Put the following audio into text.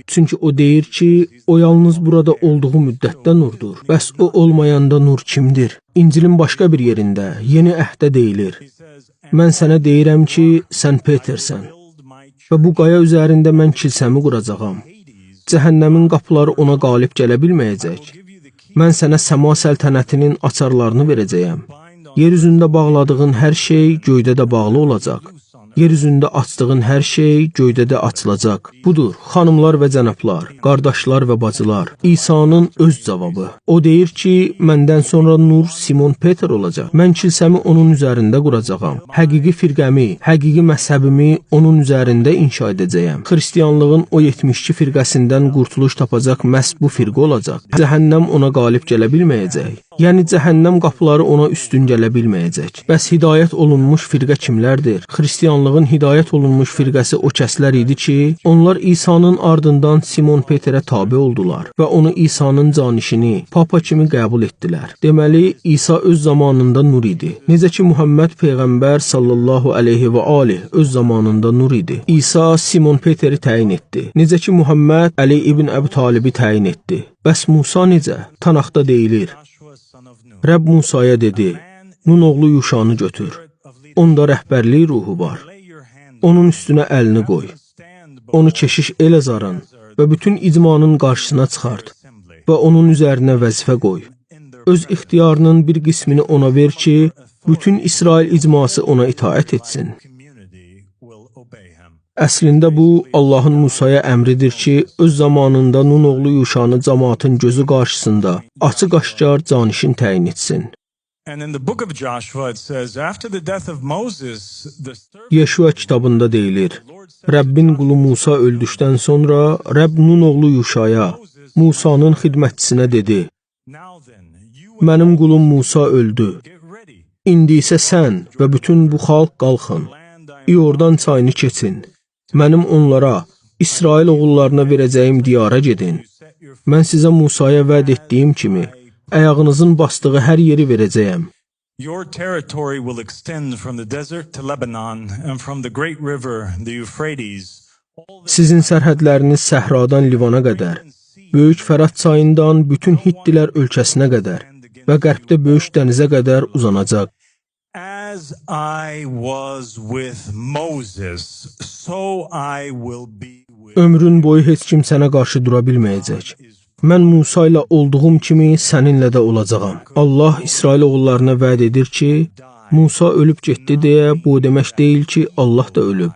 Çünki o deyir ki, o yalnız burada olduğu müddətdə nurdur. Bəs o olmayanda nur kimdir? İncilin başqa bir yerində, yeni əhdə deyilir. Mən sənə deyirəm ki, sən Petersən və bu qaya üzərində mən kilsəmi quracağam. Cəhənnəmin qapıları ona qalib gələ bilməyəcək. Mən sənə səma səltənətinin açarlarını verəcəyəm. Yer üzündə bağladığın hər şey göydə də bağlı olacaq. Yer üzündə açdığın hər şey göydə də açılacaq. Budur, xanımlar və cənablar, qardaşlar və bacılar, İsa'nın öz cavabı. O deyir ki, məndən sonra nur Simon Peter olacaq. Mən kilsəmi onun üzərində quracağam. Həqiqi firqəmi, həqiqi məzhəbimi onun üzərində inşa edəcəyəm. Xristianlığın o 72 firqəsindən qurtuluş tapacaq məhz bu firqə olacaq. Cəhənnəm ona qalib gələ bilməyəcək. Yəni cəhənnəm qapıları ona üstün gələ bilməyəcək. Bəs hidayət olunmuş firqə kimlərdir? Xristianlığın hidayət olunmuş firqəsi o kəslər idi ki, onlar İsa'nın ardından Simon Peterə tabe oldular və onu İsa'nın canişini, papa kimi qəbul etdilər. Deməli, İsa öz zamanında nur idi. Necə ki, Muhammed Peyğəmbər sallallahu aleyhi və aleyh öz zamanında nur idi. İsa Simon Peteri təyin etdi. Necə ki, Muhammed Əli ibn Əbi Talibi təyin etdi. Bəs Musa necə? Tanaqda deyilir. Rəbb Musaya dedi, Nun oğlu Yuşanı götür. Onda rəhbərlik ruhu var. Onun üstünə əlini qoy. Onu keşiş Elazarın və bütün icmanın qarşısına çıxart və onun üzərinə vəzifə qoy. Öz ixtiyarının bir qismini ona ver ki, bütün İsrail icması ona itaət etsin. Əslində bu, Allahın Musaya əmridir ki, öz zamanında Nun oğlu Yuşanı cəmaatın gözü qarşısında açıq-aşkar canişin təyin etsin. Yeşua kitabında deyilir, Rəbbin qulu Musa öldükdən sonra Rəbb Nun oğlu Yuşaya, Musanın xidmətçisinə dedi, mənim qulum Musa öldü. İndi isə sən və bütün bu xalq qalxın, İordan çayını keçin. Mənim onlara, İsrail oğullarına verəcəyim diyara gedin. Mən sizə Musaya vəd etdiyim kimi, ayağınızın basdığı hər yeri verəcəyəm. Your territory will extend from the desert to Lebanon and from the great river, the Euphrates. Sizin sərhədləriniz səhradan Livana qədər, Böyük Fərat çayından bütün Hittilər ölkəsinə qədər və qərbdə Böyük dənizə qədər uzanacaq. As I was with Moses, so I will be with you. Ömrün boyu heç kim sənə qarşı dura bilməyəcək. Mən Musa ilə olduğum kimi səninlə də olacağam. Allah İsrail oğullarına vəd edir ki, Musa ölüb getdi deyə bu demək deyil ki, Allah da ölüb.